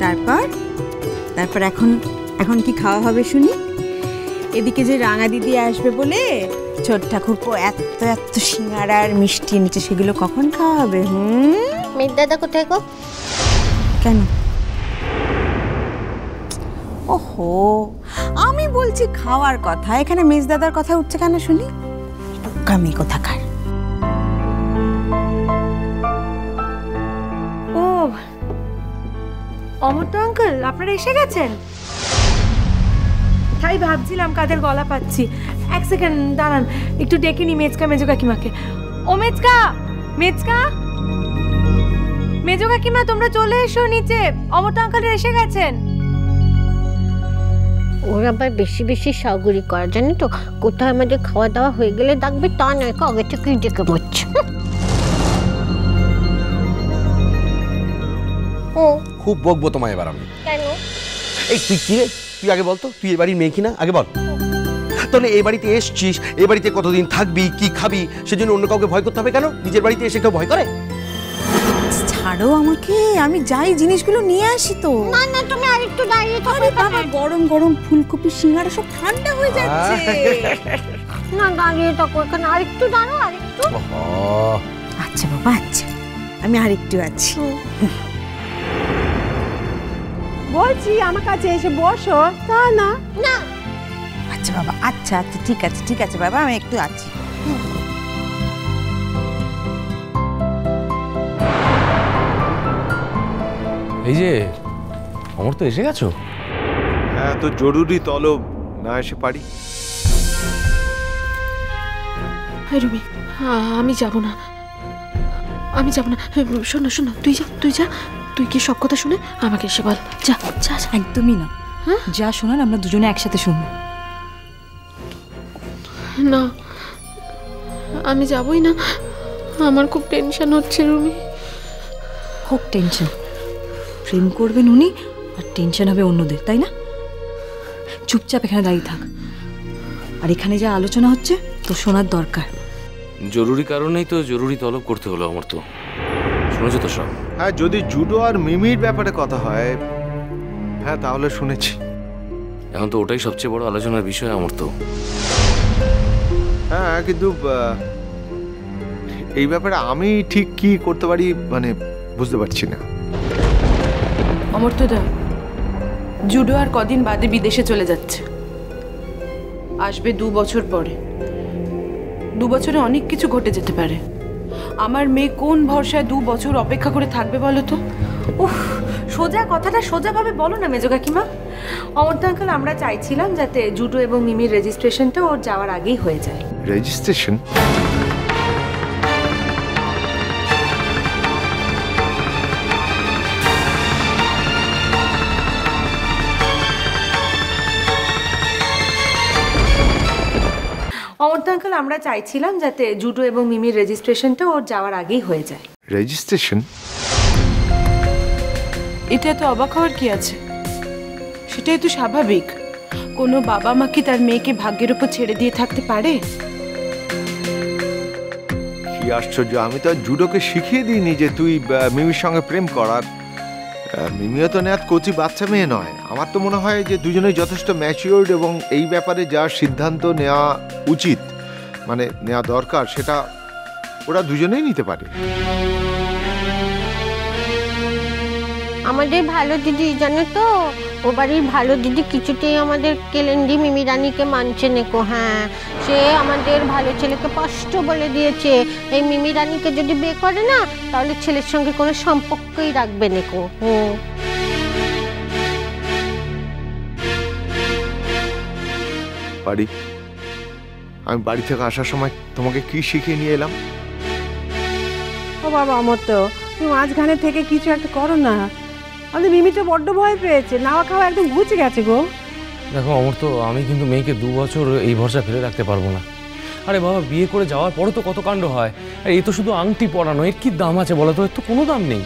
তারপর তারপর এখন এখন কি খাওয়া হবে শুনি? এদিকে যে রাঙা দিদি আসবে বলে ছোট ঠাকুরপো এত এত সিঙ্গারা আর মিষ্টি এনেছে, সেগুলো কখন খাওয়া হবে? মেজ দাদা কোথায় গো? কেন? ওহো, আমি বলছি খাওয়ার কথা, এখানে মেজ দাদার কথা উঠছে কেন শুনি? কামি কোথাকার। ও অমর্ত্য আঙ্কেল, আপনারা এসে গেছেন? তাই ভাবছিলাম কাদের গলা পাচ্ছি। এক সেকেন্ড দাঁড়ান, একটু ডেকে নি মেজকা মেজো কাকিমাকে। ও মেজকা, মেজকা, মেজো কাকিমা তোমরা চলে এসো নিচে, অমর্ত্য আঙ্কেল এসে গেছেন। ওর আবার বেশি বেশি সাগুরি করা, জানি তো, কোথায় আমাদের খাওয়া দাওয়া হয়ে গেলে ডাকবে, তা নয় আগে থেকেই ডেকে বলছে। খুব বকবো তোমায় এবার আমি। কেন? এই তুই কি রে, তুই আগে বলতো, তুই এ বাড়ির মেয়ে কিনা আগে বল। তাহলে এই বাড়িতে এসছিস, এই বাড়িতে কতদিন থাকবি, কি খাবি, সেজন্য অন্য কাউকে ভয় করতে হবে কেন? নিজের বাড়িতে এসে কেউ ভয় করে? ছাড়ো আমাকে, আমি যাই জিনিসগুলো নিয়ে আসি তো। না না, তুমি আরেকটু দাঁড়িয়ে থাকো। বাবা, গরম গরম ফুলকপি সিঙ্গারা সব ঠান্ডা হয়ে যাচ্ছে। না দাঁড়িয়ে থাকো, এখানে আরেকটু দাঁড়াও, আরেকটু। আচ্ছা বাবা, আচ্ছা, আমি আরেকটু আছি। বলছি আমার কাছে এসে বসো। তা না না। আচ্ছা বাবা, আচ্ছা আচ্ছা, ঠিক আছে ঠিক আছে বাবা, আমি একটু আছি। এই যে অমর্ত্য, এসে গেছো? হ্যাঁ, তো জরুরি তলব, না এসে পারি? রুমি, আমি যাব না, আমি যাব না। শোনো শোনো, তুই যা, তুই যা, তুই কি সব কথা শুনে আমাকে এসে বল। যা যা। একদমই না, যা শোনার আমরা দুজনে একসাথে শুনবো। না, আমি যাবই না, আমার খুব টেনশন হচ্ছে রুমি। খুব টেনশন? প্রেম করবেন উনি আর টেনশন হবে অন্যদের, তাই না? চুপচাপ এখানে দাঁড়িয়ে থাক, আর এখানে যা আলোচনা হচ্ছে তো শোনার দরকার। জরুরি কারণেই তো জরুরি তলব করতে হলো অমর্ত্য, শুনেছো তো সব? হ্যাঁ, যদি জুডো আর মিমির ব্যাপারে কথা হয়, হ্যাঁ তাহলে শুনেছি। এখন তো ওটাই সবচেয়ে বড় আলোচনার বিষয় অমর্ত্য। হ্যাঁ, কিন্তু এই ব্যাপারে আমি ঠিক কি করতে পারি মানে বুঝতে পারছি না। অমর্ত্যদা, জুডো আর কদিন বাদে বিদেশে চলে যাচ্ছে, আসবে 2 বছর পরে। 2 বছরে অনেক কিছু ঘটে যেতে পারে। আমার মেয়ে কোন ভরসায় 2 বছর অপেক্ষা করে থাকবে বলো তো? উফ, সোজা কথাটা সোজাভাবে বলো না মেজো কাকিমা। অমর্ত্য আঙ্কেল, আমরা চাইছিলাম যাতে জুডো এবং মিমির রেজিস্ট্রেশনটা ওর যাওয়ার আগেই হয়ে যায়। রেজিস্ট্রেশন? অমর্ত্য আঙ্কেল, আমরা চাইছিলাম যাতে জুডো এবং মিমির রেজিস্ট্রেশনটা ওর যাওয়ার আগেই হয়ে যায়। রেজিস্ট্রেশন? এটা তো অবাক হওয়ার কি আছে? সেটাই তো স্বাভাবিক। কোনো বাবা মা কি তার মেয়েকে ভাগ্যের উপর ছেড়ে দিয়ে থাকতে পারে? কি আশ্চর্য, আমি তো জুডোকে শিখিয়ে দিইনি যে তুই মিমির সঙ্গে প্রেম করার। মিমিও তো নেহাত কচি বাচ্চা মেয়ে নয়। আমার তো মনে হয় যে দুজনেই যথেষ্ট ম্যাচিওর্ড এবং এই ব্যাপারে যা সিদ্ধান্ত নেওয়া উচিত, মানে নেওয়া দরকার, সেটা ওরা দুজনেই নিতে পারে। আমাদের ভালো দিদি, জানো তো, ও বাড়ির ভালো দিদি কিছুতেই আমাদের কেলেন্ডি মিমি রানীকে মানছে নেকো। হ্যাঁ, সে আমাদের ভালো ছেলেকে স্পষ্ট বলে দিয়েছে এই মিমি রানীকে যদি বিয়ে করে না, তাহলে ছেলের সঙ্গে কোনো সম্পর্কই রাখবে নেকো। বাড়ি, আমি বাড়ি থেকে আসার সময় তোমাকে কি শিখিয়ে নিয়ে এলাম? ও বাবা অমর্ত্য, তুমি মাঝখানে থেকে কিছু একটা করো না। আমাদের মিমি তো বড্ড ভয় পেয়েছে, নাওয়া খাওয়া একদম ঘুচে গেছে গো। দেখো অমর্ত্য, আমি কিন্তু মেয়েকে 2 বছর এই ভরসা ফেলে রাখতে পারবো না। আরে বাবা, বিয়ে করে যাওয়ার পরে তো কত কাণ্ড হয়। আর এই তো শুধু আংটি পরানো, এর কি দাম আছে বলো তো? এর তো কোনো দাম নেই।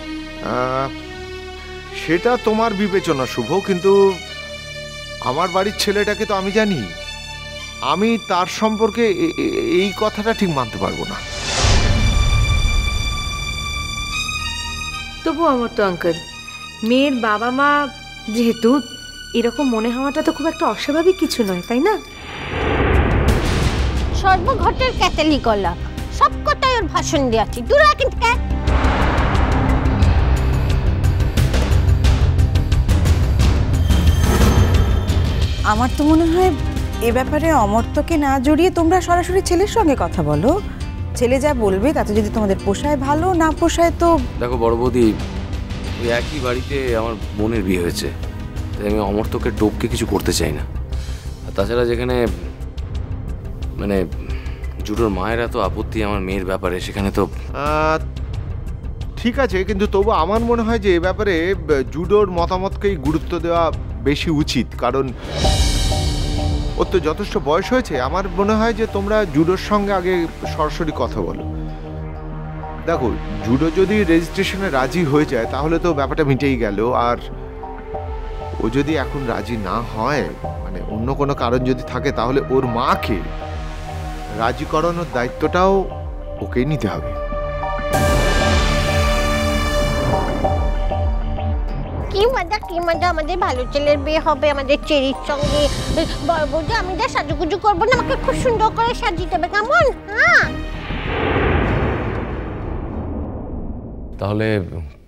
সেটা তোমার বিবেচনা শুভ, কিন্তু আমার বাড়ির ছেলেটাকে তো আমি জানি। আমি তার সম্পর্কে এই কথাটা ঠিক মানতে পারবো না। তবু অমর্ত্য আঙ্কেল, মেয়ের বাবা মা যেহেতু, এরকম মনে হওয়াটা তো খুব একটা অস্বাভাবিক কিছু নয়, তাই না? সর্বঘটের ক্যাথালিক গলা, সব কথায় ওর ভাষণ দিয়েছি। দূরা কিন্তু আমার তো মনে হয় এ ব্যাপারে অমর্ত্যকে না জড়িয়ে তোমরা সরাসরি ছেলের সঙ্গে কথা বলো। ছেলে যা বলবে তাতে যদি তোমাদের পোষায় ভালো, না পোষায় তো। দেখো বড় বৌদি, ওই একই বাড়িতে আমার বোনের বিয়ে হয়েছে, তাই আমি অমর্ত্যকে টোপকে কিছু করতে চাই না। আর তাছাড়া যেখানে মানে জুডোর মায়ের এত আপত্তি আমার মেয়ের ব্যাপারে, সেখানে তো ঠিক আছে, কিন্তু তবু আমার মনে হয় যে এ ব্যাপারে জুডোর মতামতকেই গুরুত্ব দেওয়া বেশি উচিত, কারণ ওর তো যথেষ্ট বয়স হয়েছে। আমার মনে হয় যে তোমরা জুডোর সঙ্গে আগে সরাসরি কথা বলো। দেখো, জুডো যদি রেজিস্ট্রেশনে রাজি হয়ে যায় তাহলে তো ব্যাপারটা মিটেই গেল। আর ও যদি এখন রাজি না হয়, মানে অন্য কোনো কারণ যদি থাকে, তাহলে ওর মাকে রাজি করানোর দায়িত্বটাও ওকেই নিতে হবে। কি মজা, আমাদের ভালো ছেলের বিয়ে হবে আমাদের চেরির সঙ্গে। বলবো আমি যা সাজুগুজু করবো না, আমাকে খুব সুন্দর করে সাজিয়ে দেবে, কেমন? হ্যাঁ, তাহলে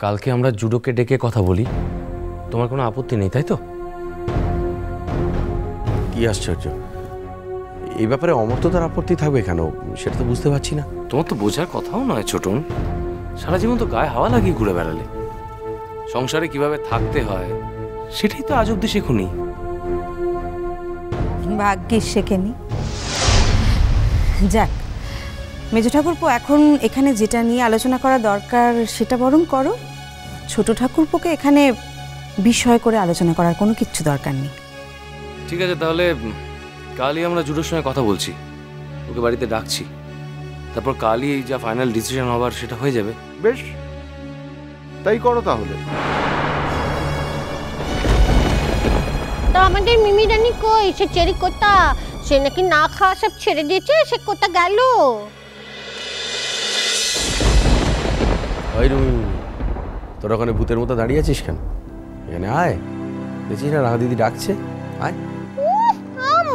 কালকে আমরা জুডোকে ডেকে কথা বলি। তোমার কোনো আপত্তি নেই, তাই তো? কি আশ্চর্য, এই ব্যাপারে অমর্ত্যতার আপত্তি থাকবে কেন সেটা তো বুঝতে পারছি না। তোমার তো বোঝার কথাও নয় ছোটন, সারা জীবন তো গায়ে হাওয়া লাগিয়ে ঘুরে বেড়ালে। সংসারে কিভাবে থাকতে হয় সেটাই তো আজ অব্দি শেখুনি। ভাগ্যিস শেখেনি। যাক, মেজ ঠাকুরপো, এখন এখানে যেটা নিয়ে আলোচনা করা দরকার সেটা বরং করো। ছোট ঠাকুরপোকে এখানে বিষয় করে আলোচনা করার কোনো কিচ্ছু দরকার নেই। ঠিক আছে, তাহলে কালই আমরা জুডোর সঙ্গে কথা বলছি, ওকে বাড়িতে ডাকছি, তারপর কালই যা ফাইনাল ডিসিশন হবার সেটা হয়ে যাবে। বেশ, তাই করো তাহলে। তো আমাদের মিমি রানী কই? সে চেরি কোথা? সে নাকি না খাওয়া সব ছেড়ে দিয়েছে, সে কোথা গেল? ওই রুমি, তোর ওখানে ভূতের মতো দাঁড়িয়ে আছিস কেন? এখানে আয়, দেখছিস না রাঙা দিদি ডাকছে, আয়।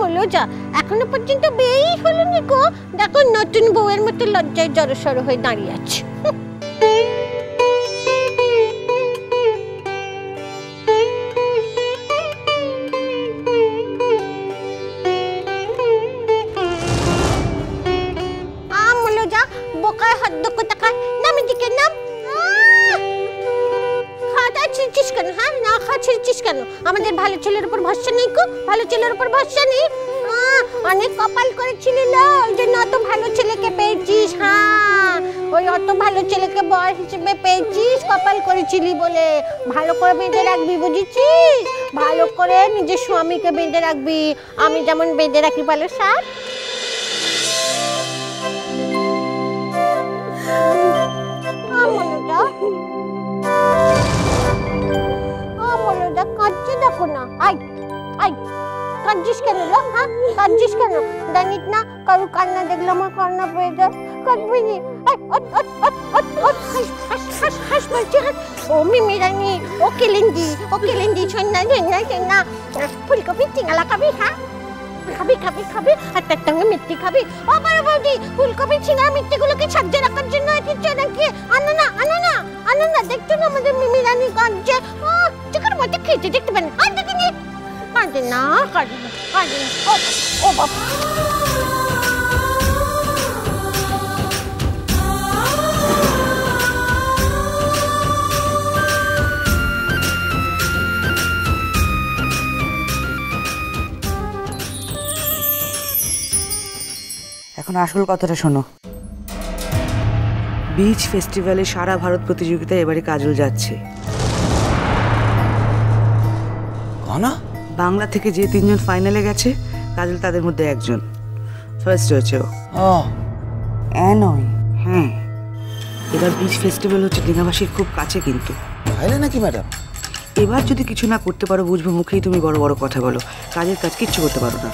বলো যা, এখনো পর্যন্ত বিয়েই হলো নি গো। দেখো, নতুন বউয়ের মতো লজ্জায় জড়সড় হয়ে দাঁড়িয়ে আছে। বোকায় হাত কোথাকার নাম, এদিকে নাম। খাওয়া ছিড়ছিস কেন? হ্যাঁ, না খাওয়া ছিড়ছিস কেন? আমাদের ভালো ছেলের উপর ভরসা নেই গো, ভালো ছেলের উপর ভরসা নেই। অনেক কপাল করেছিলি, ওই জন্য অত ভালো ছেলেকে পেয়েছিস। হ্যাঁ, ওই অত ভালো ছেলেকে বর হিসেবে পেয়েছিস, কপাল করেছিলি বলে। ভালো করে বেঁধে রাখবি, বুঝেছিস? ভালো করে নিজের স্বামীকে বেঁধে রাখবি, আমি যেমন বেঁধে রাখি বলো স্যার। কাঁদছে, দেখো না। আই আই, কাঁদছিস কেন? হ্যাঁ, কাঁদছিস কেন? জানিস না কারু কান্না দেখলে আমার কান্না পেয়ে যায়। কাঁদবি নি? হাস বলছে। ও মিমি রানী, ও কেলেন্দি, ছন্না ঝন্না ফুলকপি চিঙালা খাবি? হ্যাঁ, খাবি আর তার সঙ্গে মিষ্টি খাবি। ও বড় বৌদি, ফুলকপি চিঙা মিষ্টিগুলোকে সাজিয়ে রাখার জন্য এসেছে নাকি? আনো না, দেখছো না আমাদের মিমি রানী কাঁদছে। চিকের মধ্যে খেতে দেখতে পারেন। কাঁদে না। ও বাবা, এখন আসল কথাটা শোনো। বিচ ফেস্টিভ্যালে সারা ভারত প্রতিযোগিতায় এবারে কাজল যাচ্ছে। না, বাংলা থেকে যে 3 জন ফাইনালে গেছে, কাজল তাদের মধ্যে একজন। ফার্স্ট হয়েছে ও। নয়, হ্যাঁ, এবার বিচ ফেস্টিভ্যাল হচ্ছে দীঘাবাসীর খুব কাছে, কিন্তু তাইলে নাকি ম্যাডাম? এবার যদি কিছু না করতে পারো, বুঝবো মুখেই তুমি বড় বড় কথা বলো, কাজের কাজ কিচ্ছু করতে পারো না।